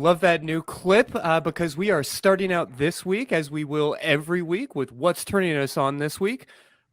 love that new clip because we are starting out this week, as we will every week, with what's turning us on this week.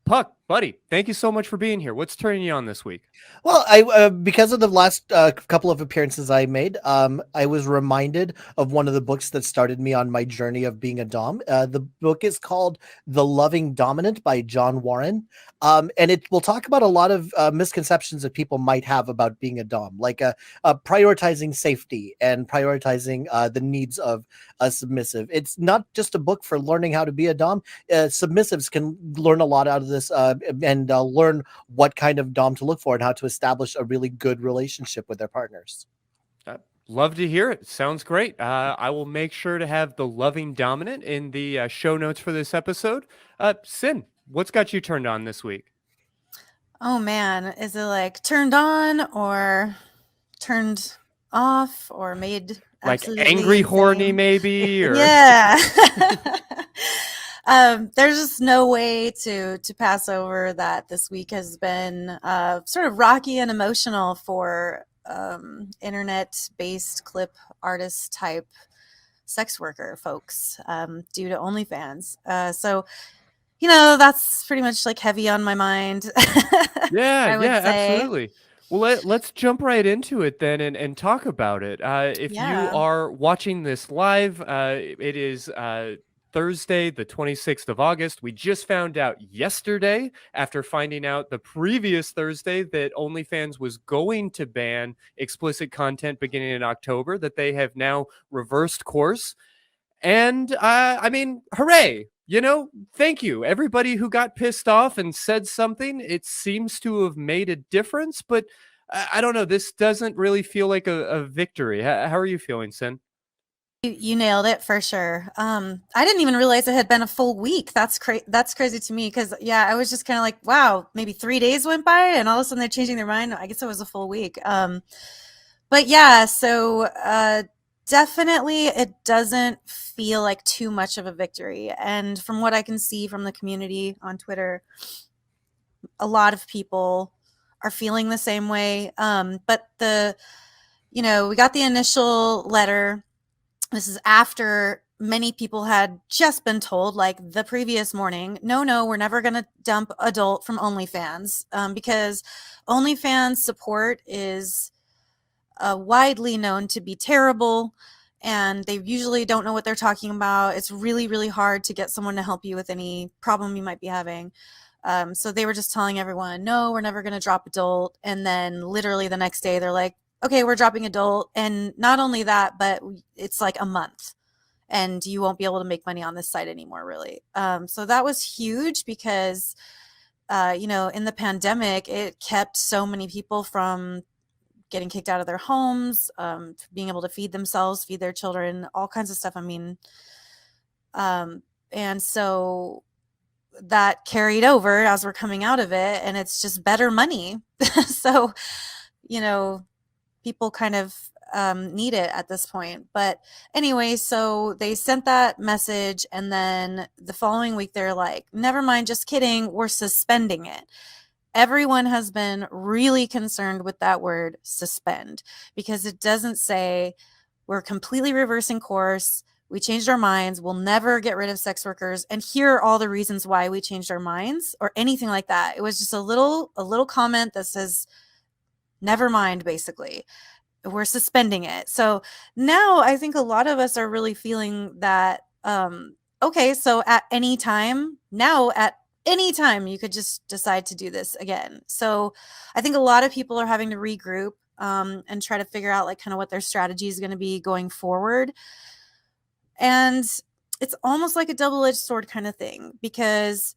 Puck, buddy, thank you so much for being here. What's turning you on this week? Well, I because of the last couple of appearances I made, I was reminded of one of the books that started me on my journey of being a dom. The book is called "The Loving Dominant" by John Warren, and it will talk about a lot of misconceptions that people might have about being a dom, like prioritizing safety and prioritizing the needs of a submissive. It's not just a book for learning how to be a dom. Submissives can learn a lot out of this and learn what kind of dom to look for and how to establish a really good relationship with their partners. Love to hear it. Sounds great. I will make sure to have the loving dominant in the show notes for this episode. Sin, what's got you turned on this week? Oh man, is it like turned on or turned off or made Like absolutely angry, insane? horny, maybe? Or... Yeah. There's just no way to pass over that this week has been sort of rocky and emotional for internet-based clip artist type sex worker folks due to OnlyFans. So, that's pretty much like heavy on my mind. I would say. Absolutely. Well, let's jump right into it then and talk about it. If you Yeah. are watching this live, it is Thursday, the 26th of August. We just found out yesterday, after finding out the previous Thursday that OnlyFans was going to ban explicit content beginning in October, that they have now reversed course. And I mean, hooray! Thank you. Everybody who got pissed off and said something, it seems to have made a difference, but I don't know. This doesn't really feel like a victory. How are you feeling, Sin? You nailed it for sure. I didn't even realize it had been a full week. That's crazy to me because I was just kind of like, wow, maybe 3 days went by and all of a sudden they're changing their mind. I guess it was a full week. But yeah, so definitely it doesn't feel like too much of a victory. And from what I can see from the community on Twitter, a lot of people are feeling the same way. But we got the initial letter. This is after many people had just been told, like the previous morning, no, we're never going to dump adult from OnlyFans because OnlyFans support is widely known to be terrible, and they usually don't know what they're talking about. It's really, really hard to get someone to help you with any problem you might be having. So they were just telling everyone, no, we're never going to drop adult. And then literally the next day, they're like, okay, we're dropping adult. And not only that, but it's like a month and you won't be able to make money on this site anymore, really. So that was huge because, in the pandemic, it kept so many people from getting kicked out of their homes, being able to feed themselves, feed their children, all kinds of stuff. I mean, and so that carried over as we're coming out of it, and it's just better money. So, people kind of need it at this point. But anyway, so they sent that message, and then the following week they're like, never mind, just kidding, we're suspending it. Everyone has been really concerned with that word suspend because it doesn't say we're completely reversing course, we changed our minds, we'll never get rid of sex workers, and here are all the reasons why we changed our minds, or anything like that. It was just a little comment that says never mind, basically. We're suspending it. So now I think a lot of us are really feeling that okay, so at any time you could just decide to do this again. So I think a lot of people are having to regroup and try to figure out like kind of what their strategy is going to be going forward. And it's almost like a double-edged sword kind of thing because,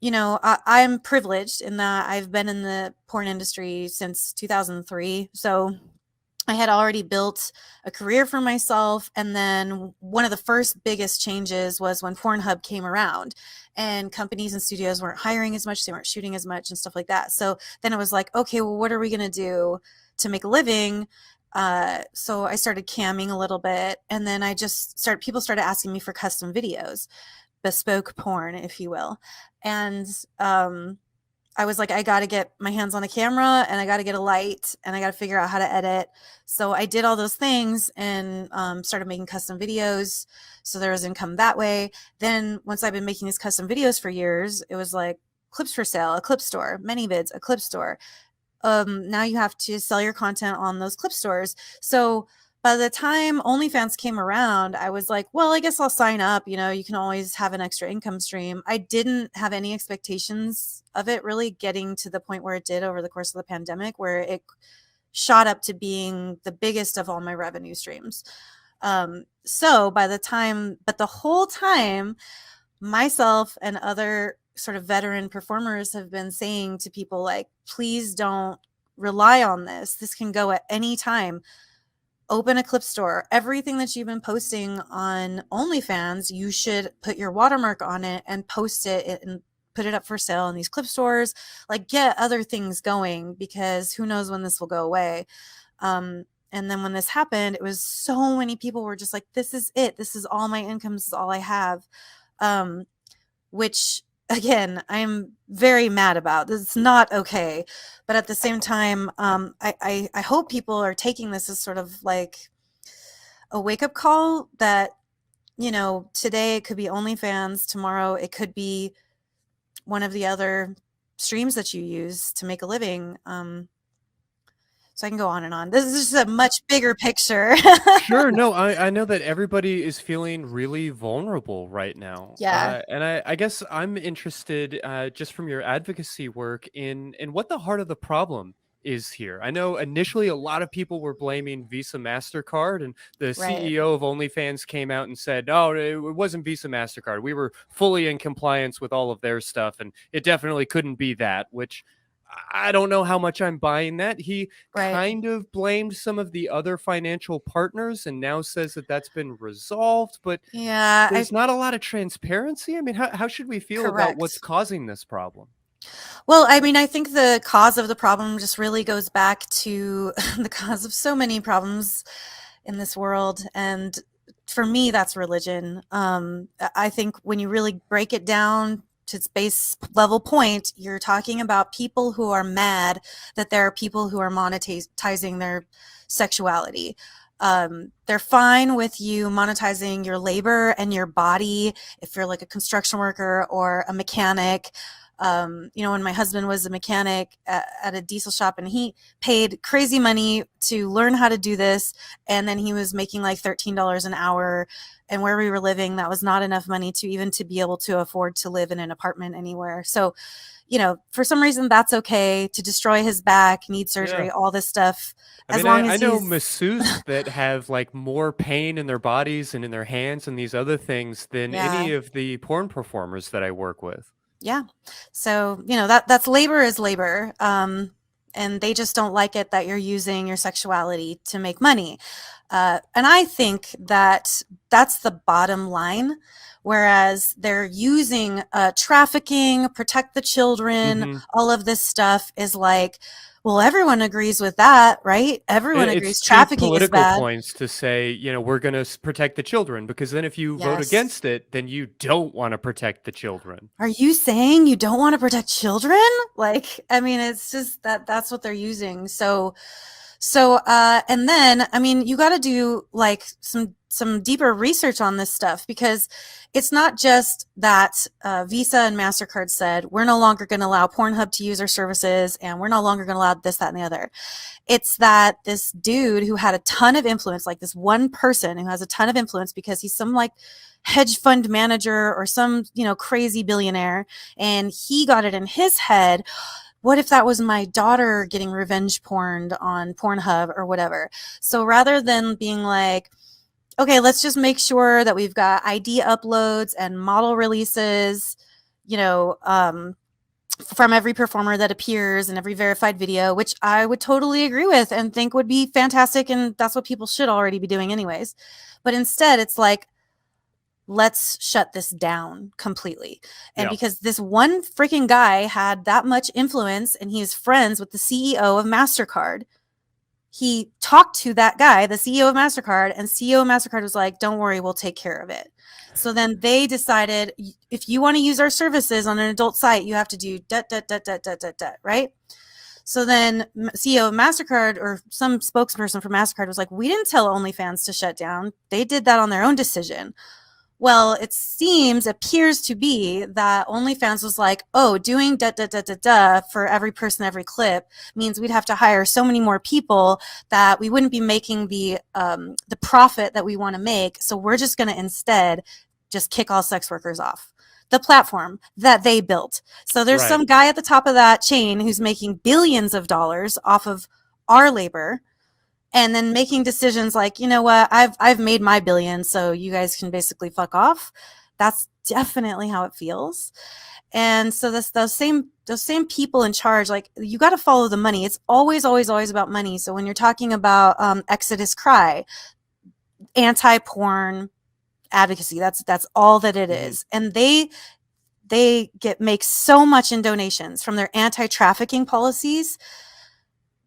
I'm privileged in that I've been in the porn industry since 2003. So I had already built a career for myself. And then one of the first biggest changes was when Pornhub came around and companies and studios weren't hiring as much, they weren't shooting as much and stuff like that. So then it was like, okay, well, what are we going to do to make a living? So I started camming a little bit, and then people started asking me for custom videos, bespoke porn, if you will. And I was like, I got to get my hands on a camera and I got to get a light and I got to figure out how to edit. So I did all those things and started making custom videos. So there was income that way. Then once I've been making these custom videos for years, it was like clips for sale, a clip store, ManyVids, a clip store. Now you have to sell your content on those clip stores. So by the time OnlyFans came around, I was like, well, I guess I'll sign up. You know, you can always have an extra income stream. I didn't have any expectations of it really getting to the point where it did over the course of the pandemic, where it shot up to being the biggest of all my revenue streams. So by the time, but the whole time, myself and other sort of veteran performers have been saying to people like, please don't rely on this. This can go at any time. Open a clip store. Everything that you've been posting on OnlyFans, you should put your watermark on it and post it and put it up for sale in these clip stores. Like, get other things going, because who knows when this will go away. And then when this happened, it was so many people were just like, this is it. This is all my income. This is all I have. Which again, I'm very mad about. It's not okay. But at the same time, I hope people are taking this as sort of like a wake-up call that, you know, today it could be OnlyFans, tomorrow it could be one of the other streams that you use to make a living. So I can go on and on. This is just a much bigger picture. Sure. No, I know that everybody is feeling really vulnerable right now. Yeah. And I guess I'm interested, just from your advocacy work, in what the heart of the problem is here. I know initially a lot of people were blaming Visa MasterCard, and the Right. CEO of OnlyFans came out and said, no, it wasn't Visa MasterCard. We were fully in compliance with all of their stuff, and it definitely couldn't be that, which I don't know how much I'm buying that. He Right. kind of blamed some of the other financial partners and now says that that's been resolved, but Yeah, there's not a lot of transparency. I mean, how should we feel about what's correct. causing this problem? Well, I mean, I think the cause of the problem just really goes back to the cause of so many problems in this world. And for me, that's religion. I think when you really break it down to its base level point, you're talking about people who are mad that there are people who are monetizing their sexuality. They're fine with you monetizing your labor and your body if you're like a construction worker or a mechanic. You know, when my husband was a mechanic at a diesel shop, and he paid crazy money to learn how to do this, and then he was making like $13 an hour, and where we were living, that was not enough money to even to be able to afford to live in an apartment anywhere. So, you know, for some reason that's okay to destroy his back, need surgery, Yeah. all this stuff, I as mean, long I as know he's masseuses that have like more pain in their bodies and in their hands and these other things than yeah. any of the porn performers that I work with. Yeah. So, you know, that's labor is labor. And they just don't like it that you're using your sexuality to make money. And I think that that's the bottom line. Whereas they're using trafficking, protect the children, Hmm. all of this stuff is like, well, everyone agrees with that, right? Everyone It's agrees cheap trafficking is political bad. points to say, we're going to protect the children, because then if you vote Yes. against it, then you don't want to protect the children. Are you saying you don't want to protect children? Like, I mean, it's just that's what they're using. So, and then, I mean, you got to do like some deeper research on this stuff, because it's not just that Visa and MasterCard said, we're no longer going to allow Pornhub to use our services, and we're no longer going to allow this, that, and the other. It's that this dude who had a ton of influence, like this one person who has a ton of influence because he's some like hedge fund manager or some, you know, crazy billionaire, and he got it in his head, what if that was my daughter getting revenge porned on Pornhub or whatever? So rather than being like, okay, let's just make sure that we've got ID uploads and model releases, you know, from every performer that appears in every verified video, which I would totally agree with and think would be fantastic. And that's what people should already be doing anyways. But instead, it's like, let's shut this down completely. And Yeah. because this one freaking guy had that much influence and he is friends with the CEO of MasterCard, he talked to that guy, the CEO of MasterCard, and CEO of MasterCard was like, don't worry, we'll take care of it. So then they decided, if you want to use our services on an adult site, you have to do right? So then CEO of MasterCard or some spokesperson for MasterCard was like, we didn't tell OnlyFans to shut down. They did that on their own decision. Well, it appears to be that OnlyFans was like, oh, doing for every person, every clip means we'd have to hire so many more people that we wouldn't be making the profit that we want to make. So we're just going to instead just kick all sex workers off the platform that they built. So there's some guy at the top of that chain who's making billions of dollars off of our labor, and then making decisions like, you know what, I've made my billion, so you guys can basically fuck off. That's definitely how it feels. And so those same people in charge, like, you got to follow the money. It's always about money. So when you're talking about Exodus Cry, anti-porn advocacy, that's all that it is. And they make so much in donations from their anti-trafficking policies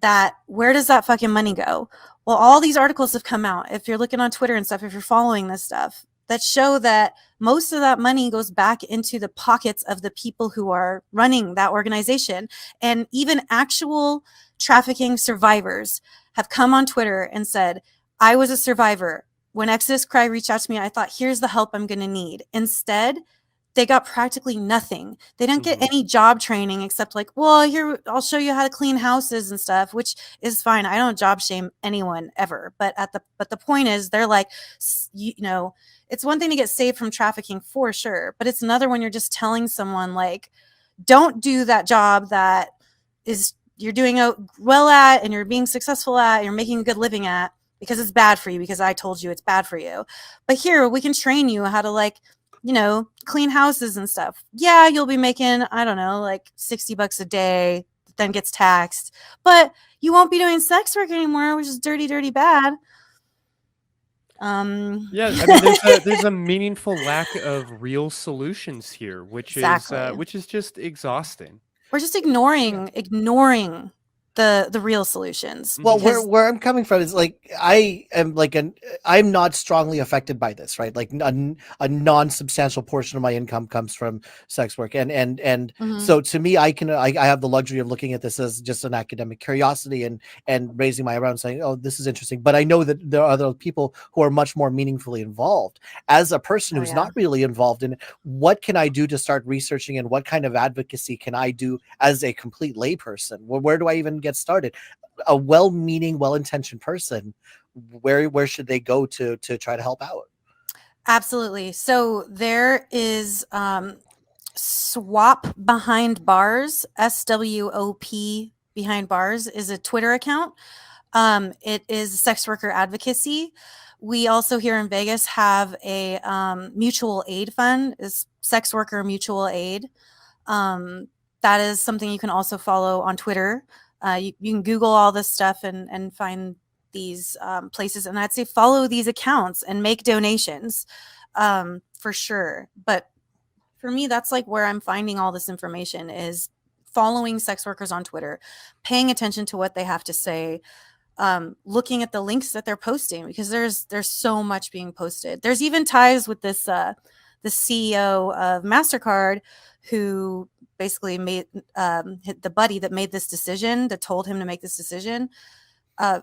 that where does that fucking money go? Well, all these articles have come out, if you're looking on Twitter and stuff, if you're following this stuff, that show that most of that money goes back into the pockets of the people who are running that organization. And even actual trafficking survivors have come on Twitter and said, I was a survivor. When Exodus Cry reached out to me, I thought, here's the help I'm going to need. Instead, they got practically nothing. They didn't get any job training except like, well, here, I'll show you how to clean houses and stuff, which is fine. I don't job shame anyone ever. But the point is, they're like, you know, it's one thing to get saved from trafficking for sure, but it's another when you're just telling someone like, don't do that job that is you're doing well at and you're being successful at, and you're making a good living at, because it's bad for you, because I told you it's bad for you. But here we can train you how to, like, you know, clean houses and stuff. Yeah, you'll be making, I don't know, like $60 a day, then gets taxed. But you won't be doing sex work anymore, which is dirty, dirty bad. Yeah, I mean, there's a meaningful lack of real solutions here, which is just exhausting. We're just ignoring the real solutions. Well, where I'm coming from is like, I'm not strongly affected by this, right? Like a non-substantial portion of my income comes from sex work, and so to me, I have the luxury of looking at this as just an academic curiosity and raising my eyebrow and saying, oh, this is interesting. But I know that there are other people who are much more meaningfully involved. As a person who's not really involved in it, what can I do to start researching, and what kind of advocacy can I do as a complete layperson? Where do I even get started? A well-meaning, well-intentioned person, where should they go to try to help out? Absolutely. So there is Swap Behind Bars, SWOP Behind Bars is a Twitter account. It is sex worker advocacy. We also here in Vegas have a mutual aid fund, is Sex Worker Mutual Aid. That is something you can also follow on Twitter. You can Google all this stuff and find these places. And I'd say follow these accounts and make donations for sure. But for me, that's like where I'm finding all this information, is following sex workers on Twitter, paying attention to what they have to say, looking at the links that they're posting, because there's so much being posted. There's even ties with this the CEO of MasterCard, who basically made the buddy that made this decision, that told him to make this decision.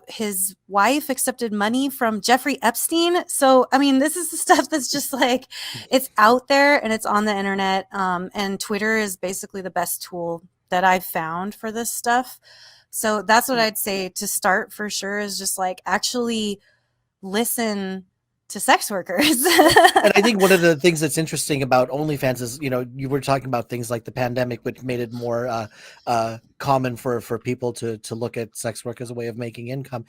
His wife accepted money from Jeffrey Epstein. So, I mean, this is the stuff that's just like, it's out there and it's on the internet. And Twitter is basically the best tool that I've found for this stuff. So that's what I'd say to start for sure, is just like actually listen to sex workers. And I think one of the things that's interesting about OnlyFans is, you know, you were talking about things like the pandemic, which made it more common for people to look at sex work as a way of making income.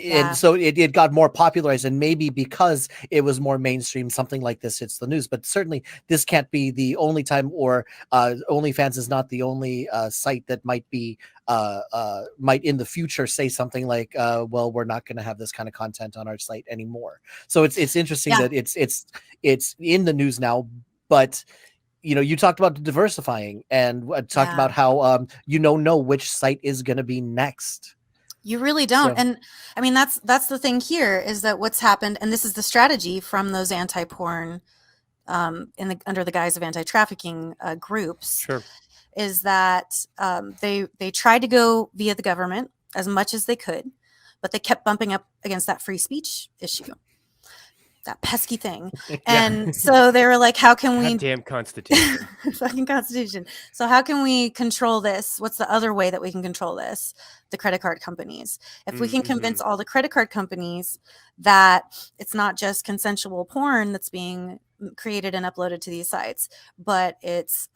And so it got more popularized, and maybe because it was more mainstream, something like this hits the news. But certainly this can't be the only time, or OnlyFans is not the only site that might in the future say something like, well, we're not going to have this kind of content on our site anymore. So it's interesting that it's in the news now. But you know, you talked about diversifying and talked about how you know which site is going to be next. You really don't. So And I mean, that's the thing here is that what's happened, and this is the strategy from those anti-porn under the guise of anti-trafficking groups, Sure. is that they tried to go via the government as much as they could, but they kept bumping up against that free speech issue, that pesky thing. Yeah. And so they were like, how can we Goddamn Constitution. fucking Constitution. So how can we control this? What's the other way that we can control this? The credit card companies. If we can convince all the credit card companies that it's not just consensual porn that's being created and uploaded to these sites, but it's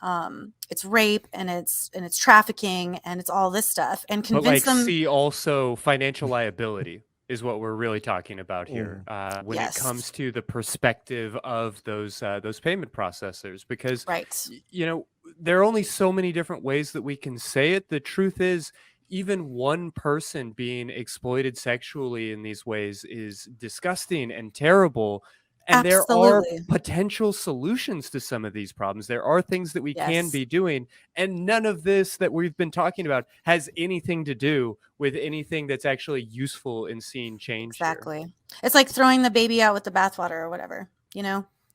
rape and it's trafficking and it's all this stuff, and But convince them. see also financial liability is what we're really talking about here when it comes to the perspective of those payment processors, because Right. there are only so many different ways that we can say it. The truth is, even one person being exploited sexually in these ways is disgusting and terrible. And there are Absolutely. potential solutions to some of these problems. There are things that we can Yes. be doing. And none of this that we've been talking about has anything to do with anything that's actually useful in seeing change here. Exactly. It's like throwing the baby out with the bathwater or whatever,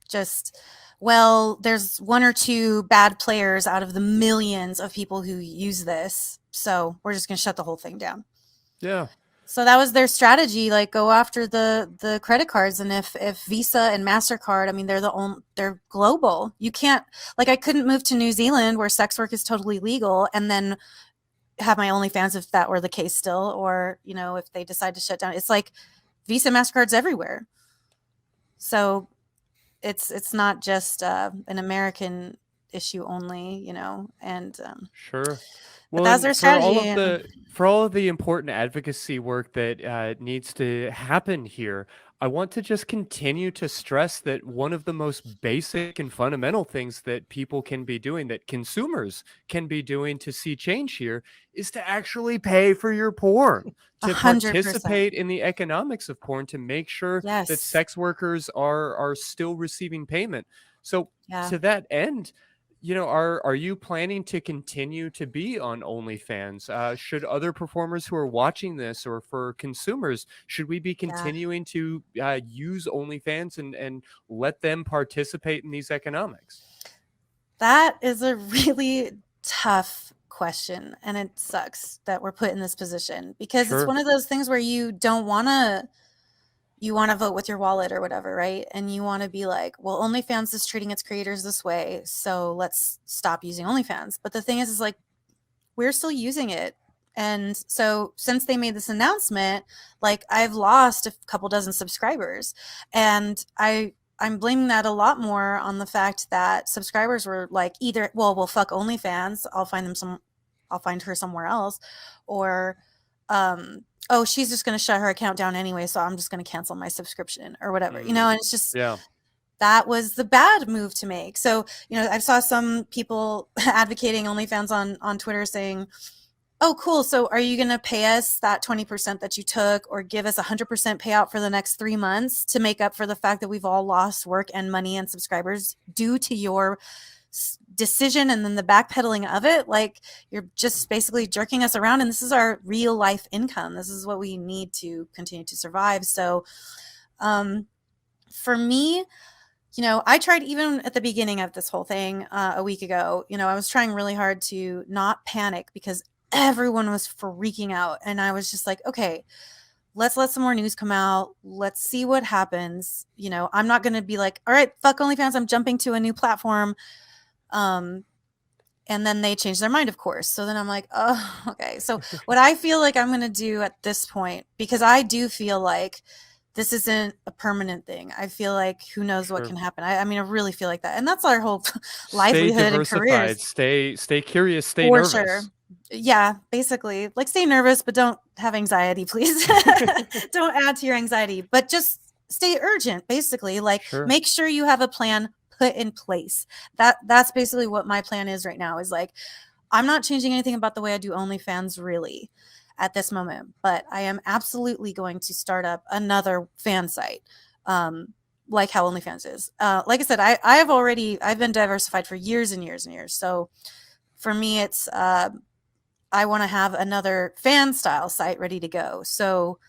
just, well, there's one or two bad players out of the millions of people who use this. So we're just going to shut the whole thing down. Yeah. So that was their strategy, like go after the credit cards. And if Visa and MasterCard, I mean, they're global. You can't, like, I couldn't move to New Zealand where sex work is totally legal and then have my OnlyFans if that were the case still, or, if they decide to shut down. It's like Visa, MasterCard's everywhere. So it's not just an American issue only, and Sure. But that's their strategy. For all of the important advocacy work that needs to happen here, I want to just continue to stress that one of the most basic and fundamental things that people can be doing, that consumers can be doing to see change here, is to actually pay for your porn, to 100%. participate in the economics of porn, to make sure that Yes. sex workers are still receiving payment. Yeah. To that end, are you planning to continue to be on OnlyFans? Should other performers who are watching this, or for consumers, should we be continuing to use OnlyFans and let them participate in these economics? That is a really tough question, and it sucks that we're put in this position because it's Sure. one of those things where you don't want to. You want to vote with your wallet or whatever, right? And you want to be like, well, OnlyFans is treating its creators this way, so let's stop using OnlyFans. But the thing is like, we're still using it. And so since they made this announcement, like, I've lost a couple dozen subscribers. And I'm blaming that a lot more on the fact that subscribers were like, either, well, fuck OnlyFans, I'll find her somewhere else, or oh, she's just going to shut her account down anyway, so I'm just going to cancel my subscription or whatever, and it's just, that was the bad move to make. So, I saw some people advocating OnlyFans on Twitter saying, oh, cool, so are you going to pay us that 20% that you took, or give us 100% payout for the next 3 months to make up for the fact that we've all lost work and money and subscribers due to your decision and then the backpedaling of it? Like, you're just basically jerking us around, and this is our real life income. This is what we need to continue to survive. So for me, I tried, even at the beginning of this whole thing a week ago, I was trying really hard to not panic because everyone was freaking out, and I was just like, okay, let's let some more news come out. Let's see what happens. I'm not going to be like, all right, fuck OnlyFans, I'm jumping to a new platform. And then they change their mind, of course. So then I'm like, oh, okay. So what I feel like I'm going to do at this point, because I do feel like this isn't a permanent thing. I feel like who knows what can happen. I mean, I really feel like that. And that's our whole livelihood and careers. Stay nervous. For sure. Yeah, basically. Like, stay nervous, but don't have anxiety, please. Don't add to your anxiety, but just stay urgent, basically. Like, make sure you have a plan put in place. That's basically what my plan is right now, is like, I'm not changing anything about the way I do OnlyFans really at this moment, but I am absolutely going to start up another fan site, like how OnlyFans is. Like I said, I've been diversified for years and years and years. So for me, it's I want to have another fan style site ready to go. So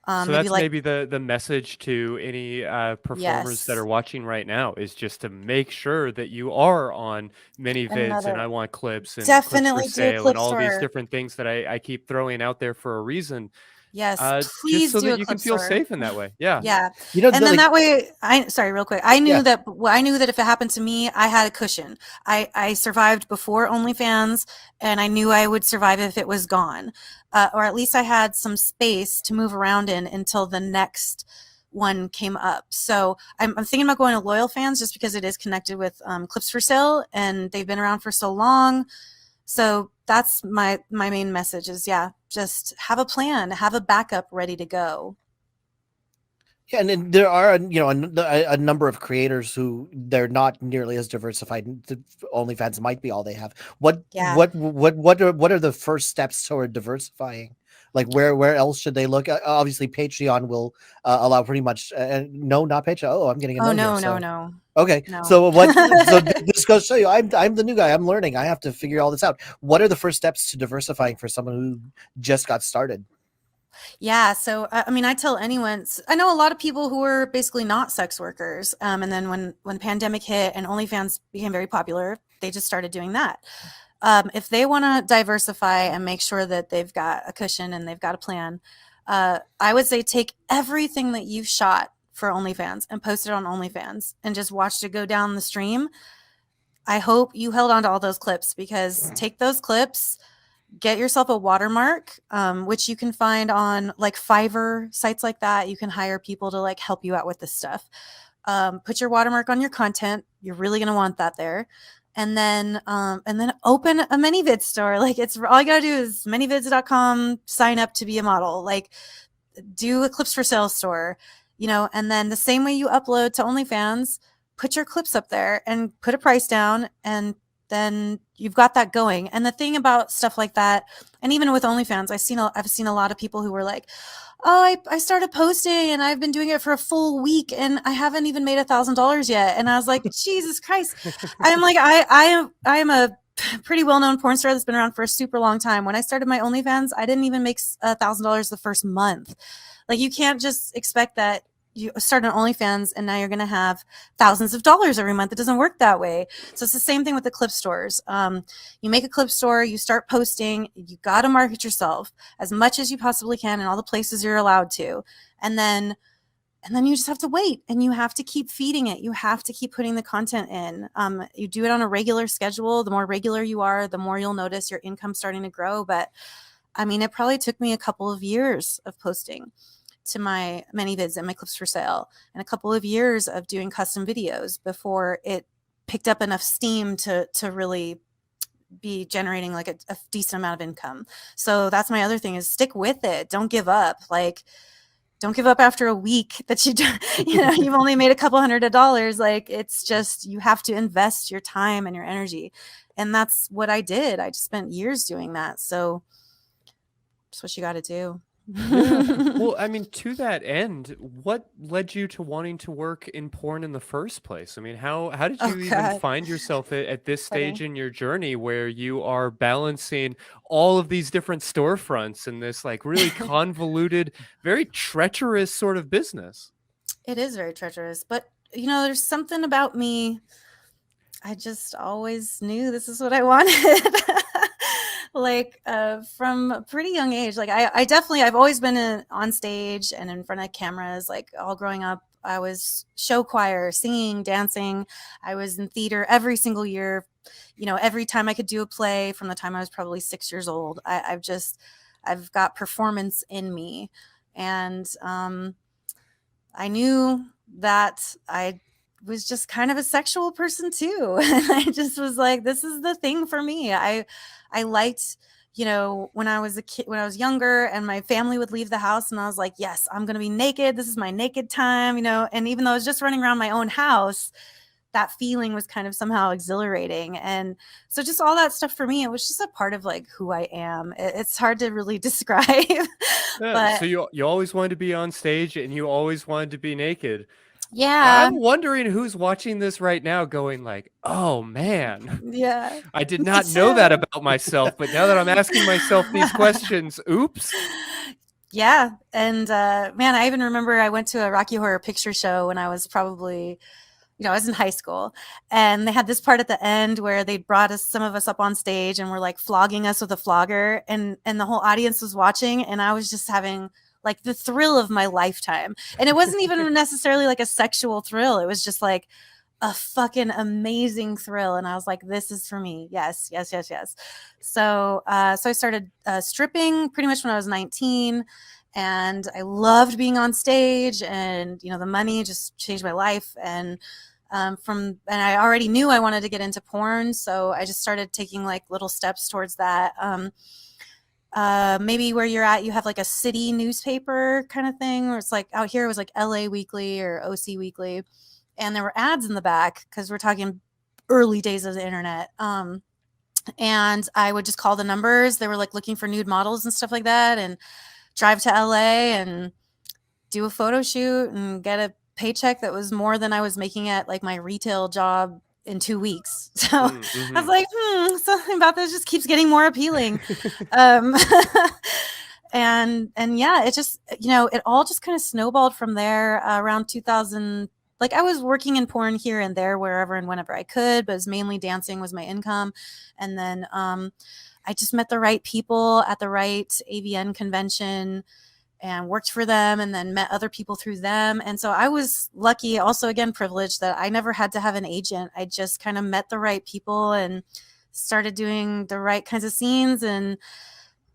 So maybe that's like, maybe the message to any performers that yes, are watching right now is just to make sure that you are on many vids and another, I want clips and clips for definitely do a sale and clip all these store. different things that I keep throwing out there for a reason, Yes, just please so do that a you can clip feel store. safe in that way. Yeah. Yeah. You know, And then like, that way, sorry, real quick. I yeah. knew that if it happened to me, I had a cushion. I survived before OnlyFans, and I knew I would survive if it was gone. Or at least I had some space to move around in until the next one came up. So I'm thinking about going to Loyal Fans just because it is connected with Clips for Sale, and they've been around for so long. So that's my main message is, yeah, just have a plan, have a backup ready to go. Yeah, and then there are, a number of creators who they're not nearly as diversified. OnlyFans might be all they have. What Yeah. what what are the first steps toward diversifying? Like, where else should they look? Obviously, Patreon will allow pretty much. No, not Patreon. Oh, I'm getting a Oh, no here. no, no, So no, okay, no. so what? So this goes to show you, I'm the new guy. I'm learning. I have to figure all this out. What are the first steps to diversifying for someone who just got started? Yeah, so I mean, I tell anyone. I know a lot of people who were basically not sex workers, and then when pandemic hit and OnlyFans became very popular, they just started doing that. If they want to diversify and make sure that they've got a cushion and they've got a plan, I would say take everything that you've shot for OnlyFans and post it on OnlyFans and just watch it go down the stream. I hope you held on to all those clips, because take those clips, get yourself a watermark, which you can find on like Fiverr, sites like that. You can hire people to like help you out with this stuff. Put your watermark on your content. You're really going to want that there. And then open a ManyVids store. Like, it's all you got to do is manyvids.com, sign up to be a model, like do a clips for sale store, and then the same way you upload to OnlyFans, put your clips up there and put a price down, and then you've got that going. And the thing about stuff like that, and even with OnlyFans, I've seen a lot of people who were like, "Oh, I started posting and I've been doing it for a full week and I haven't even made $1,000 yet." And I was like, Jesus Christ! I'm like, I am a pretty well-known porn star that's been around for a super long time. When I started my OnlyFans, I didn't even make $1,000 the first month. Like, you can't just expect that you start an OnlyFans and now you're going to have thousands of dollars every month. It doesn't work that way. So it's the same thing with the clip stores. You make a clip store, you start posting, you got to market yourself as much as you possibly can in all the places you're allowed to. And then you just have to wait, and you have to keep feeding it. You have to keep putting the content in. You do it on a regular schedule. The more regular you are, the more you'll notice your income starting to grow. But I mean, it probably took me a couple of years of posting to my ManyVids and my clips for sale, and a couple of years of doing custom videos before it picked up enough steam to really be generating like a decent amount of income. So that's my other thing, is stick with it. Don't give up. Like, don't give up after a week that you've only made a couple $100. Like, it's just, you have to invest your time and your energy. And that's what I did. I just spent years doing that. So that's what you got to do. Yeah. Well, I mean, to that end, what led you to wanting to work in porn in the first place? I mean, how did Oh you even God. find yourself at this stage Funny. in your journey where you are balancing all of these different storefronts in this like really convoluted, very treacherous sort of business? It is very treacherous, but there's something about me. I just always knew this is what I wanted. Like, from a pretty young age, like I've always been on stage and in front of cameras. Like, all growing up, I was show choir, singing, dancing. I was in theater every single year. Every time I could do a play from the time I was probably 6 years old. I've got performance in me. And I knew that I was just kind of a sexual person too. And I just was like, this is the thing for me. I liked, when I was a kid, when I was younger and my family would leave the house and I was like, yes, I'm going to be naked. This is my naked time, and even though I was just running around my own house, that feeling was kind of somehow exhilarating. And so just all that stuff for me, it was just a part of like who I am. It's hard to really describe, Yeah. but So you always wanted to be on stage and you always wanted to be naked. Yeah. I'm wondering who's watching this right now going like, oh man, Yeah. I did Me not know that too. about myself, but now that I'm asking myself these questions, oops. Yeah. And man, I even remember I went to a Rocky Horror Picture Show when I was probably, I was in high school, and they had this part at the end where they brought some of us up on stage and were like flogging us with a flogger, and the whole audience was watching, and I was just having like the thrill of my lifetime. And it wasn't even necessarily like a sexual thrill. It was just like a fucking amazing thrill. And I was like, this is for me. Yes, yes, yes, yes. So, so I started stripping pretty much when I was 19, and I loved being on stage, and, the money just changed my life. And and I already knew I wanted to get into porn. So I just started taking like little steps towards that. Maybe where you're at, you have like a city newspaper kind of thing, or it's like out here it was like LA Weekly or OC Weekly, and there were ads in the back because we're talking early days of the internet. And I would just call the numbers. They were like looking for nude models and stuff like that, and drive to LA and do a photo shoot and get a paycheck that was more than I was making at like my retail job in 2 weeks. So I was like, something about this just keeps getting more appealing. um, and yeah, it just, it all just kind of snowballed from there. Around 2000, like I was working in porn here and there, wherever and whenever I could, but it was mainly dancing was my income. And then I just met the right people at the right AVN convention and worked for them, and then met other people through them. And so I was lucky, also again privileged, that I never had to have an agent. I just kind of met the right people and started doing the right kinds of scenes, and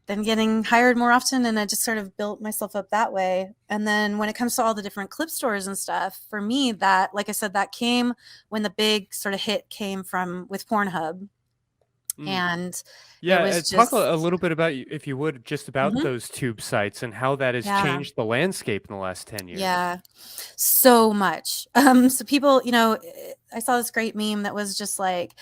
then getting hired more often, and I just sort of built myself up that way. And then when it comes to all the different clip stores and stuff, for me, that, like I said, that came when the big sort of hit came from with Pornhub. And it Yeah, was talk just a little bit about, if you would, just about Mhm. those tube sites and how that has Yeah. changed the landscape in the last 10 years. Yeah, so much. So people, I saw this great meme that was just like,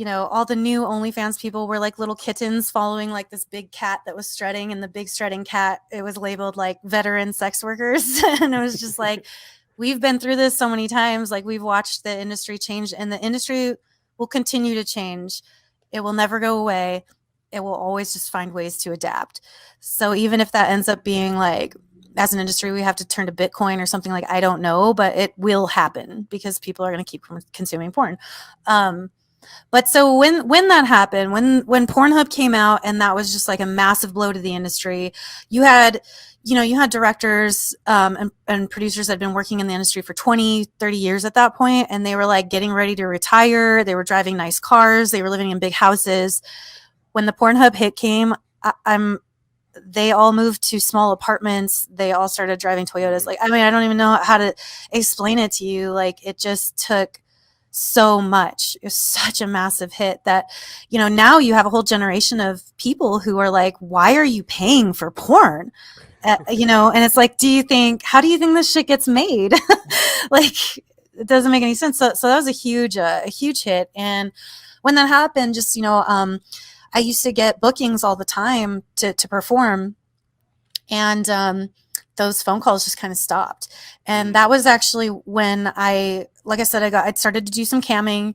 all the new OnlyFans people were like little kittens following like this big cat that was strutting, and the big strutting cat, it was labeled like veteran sex workers. And it was just like, we've been through this so many times. Like, we've watched the industry change, and the industry will continue to change. It will never go away. It will always just find ways to adapt. So even if that ends up being like, as an industry, we have to turn to Bitcoin or something, like, I don't know, but it will happen because people are going to keep consuming porn. But so when that happened, when Pornhub came out, and that was just like a massive blow to the industry, you had directors and producers that had been working in the industry for 20, 30 years at that point, and they were like getting ready to retire. They were driving nice cars. They were living in big houses. When the Pornhub hit came, they all moved to small apartments. They all started driving Toyotas. Like, I mean, I don't even know how to explain it to you. Like, it just took so much. It was such a massive hit that, now you have a whole generation of people who are like, why are you paying for porn? And it's like, how do you think this shit gets made? Like, it doesn't make any sense. So that was a huge hit. And when that happened, just, I used to get bookings all the time to perform. And those phone calls just kind of stopped. And that was actually when like I said, I started to do some camming,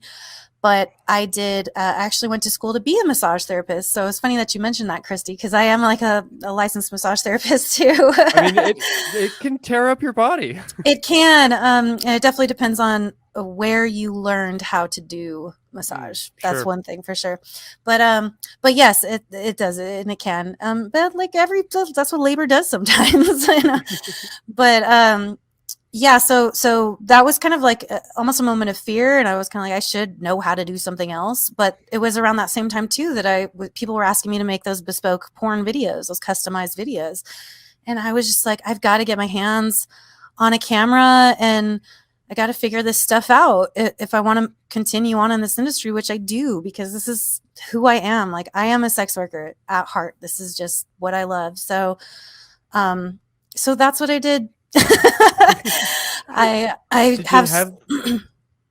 but I did actually went to school to be a massage therapist. So it's funny that you mentioned that, Christy, because I am like a licensed massage therapist too. I mean, it can tear up your body. It can. And it definitely depends on where you learned how to do massage. That's Sure. one thing for sure. But yes, it does, and it can. But like that's what labor does sometimes. But yeah, so that was kind of like almost a moment of fear, and I was kind of like, I should know how to do something else. But it was around that same time too that people were asking me to make those bespoke porn videos, those customized videos, and I was just like, I've got to get my hands on a camera, and I got to figure this stuff out if I want to continue on in this industry, which I do, because this is who I am. Like, I am a sex worker at heart. This is just what I love. So that's what I did. I Did have.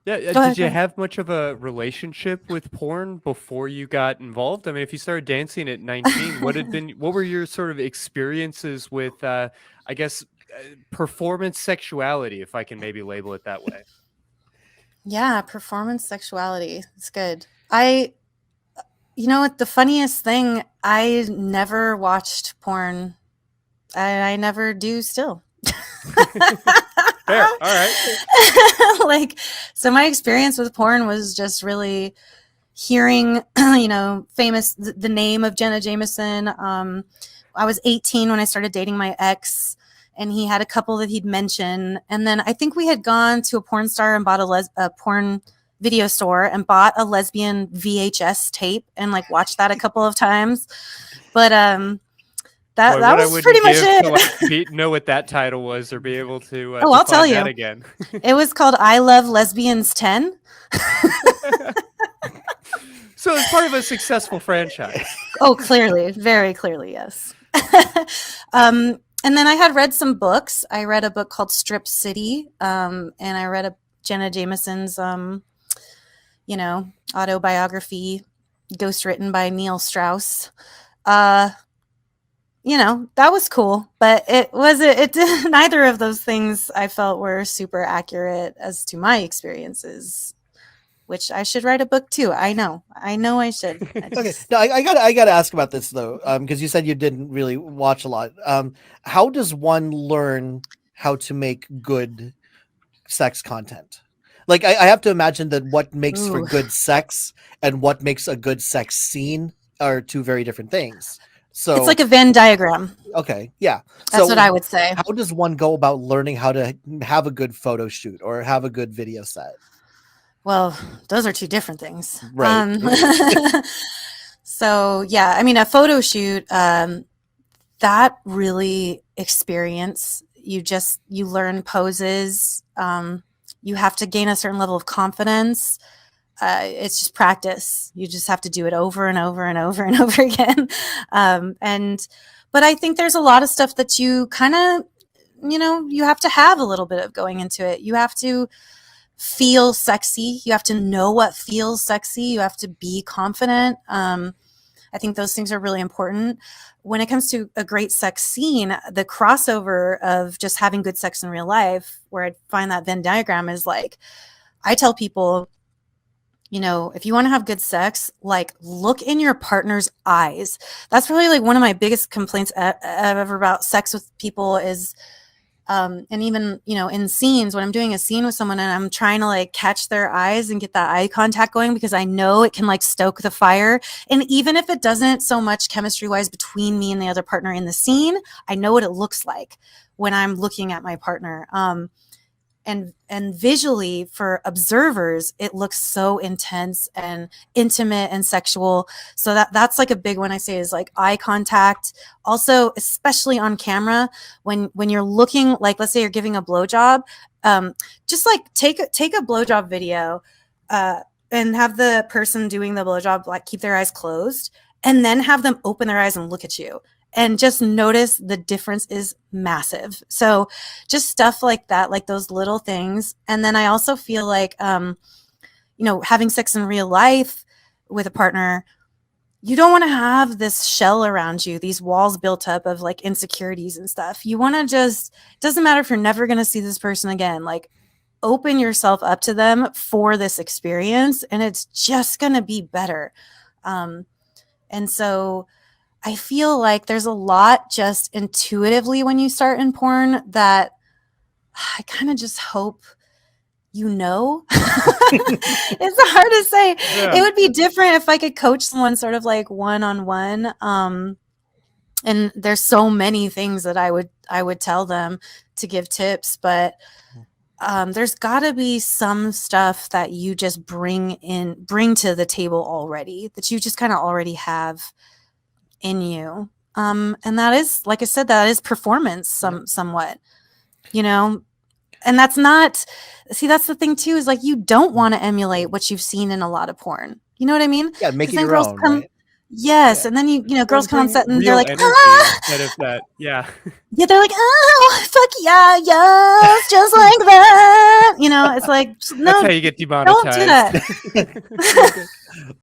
Did you have much of a relationship with porn before you got involved? I mean, if you started dancing at 19, what were your sort of experiences with, I guess, performance sexuality, if I can maybe label it that way. Yeah, performance sexuality. It's good. You know what? The funniest thing, I never watched porn. I never do still. Fair. All right. Like, so my experience with porn was just really hearing, the name of Jenna Jameson. I was 18 when I started dating my ex, and he had a couple that he'd mentioned. And then I think we had gone to a porn star and bought a porn video store and bought a lesbian VHS tape and like watched that a couple of times. But that was pretty much it. To know what that title was or be able to I'll tell you that again. It was called I Love Lesbians 10. So it's part of a successful franchise. Oh, clearly, very clearly, yes. And then I had read some books. I read a book called Strip City, and I read Jenna Jameson's, autobiography, ghostwritten by Neil Strauss. That was cool, but neither of those things I felt were super accurate as to my experiences, which I should write a book too. I know I should. Okay. No, I gotta ask about this though. Because you said you didn't really watch a lot. How does one learn how to make good sex content? Like I have to imagine that what makes for good sex and what makes a good sex scene are two very different things. So it's like a Venn diagram. Okay, yeah. That's what I would say. How does one go about learning how to have a good photo shoot or have a good video set? Well, those are two different things. Right. So yeah, I mean, a photo shoot, that really experience, you learn poses. You have to gain a certain level of confidence. It's just practice. You just have to do it over and over and over and over again. But I think there's a lot of stuff that you kind of, you have to have a little bit of going into it. You have to feel sexy. You have to know what feels sexy. You have to be confident. I think those things are really important. When it comes to a great sex scene, the crossover of just having good sex in real life, where I find that Venn diagram is like, I tell people, if you want to have good sex, like look in your partner's eyes. That's really like one of my biggest complaints ever about sex with people is, and even, in scenes, when I'm doing a scene with someone and I'm trying to like catch their eyes and get that eye contact going, because I know it can like stoke the fire. And even if it doesn't so much chemistry wise between me and the other partner in the scene, I know what it looks like when I'm looking at my partner. And visually for observers, it looks so intense and intimate and sexual. So that's like a big one I say is like eye contact. Also, especially on camera, when you're looking, like, let's say you're giving a blowjob, just like take a blowjob video, and have the person doing the blowjob like keep their eyes closed, and then have them open their eyes and look at you. And just notice the difference is massive. So just stuff like that, like those little things. And then I also feel like, having sex in real life with a partner, you don't want to have this shell around you, these walls built up of like insecurities and stuff. You want to it doesn't matter if you're never going to see this person again, like open yourself up to them for this experience, and it's just going to be better. And so I feel like there's a lot just intuitively when you start in porn that I kind of just hope It's hard to say. Yeah. It would be different if I could coach someone sort of like one-on-one. And there's so many things that I would tell them to give tips, but there's got to be some stuff that you just bring to the table already, that you just kind of already have in you. And that is, like I said, that is performance somewhat, and that's not, that's the thing too, is like, you don't want to emulate what you've seen in a lot of porn. You know what I mean? Yeah. Make it your own, right? Yes. Yeah. And then, girls come on set and they're like, instead of that. Yeah. Yeah. They're like, oh, fuck yeah. Yes. Just like that. It's like, no, that's how you get demonetized. Don't do that.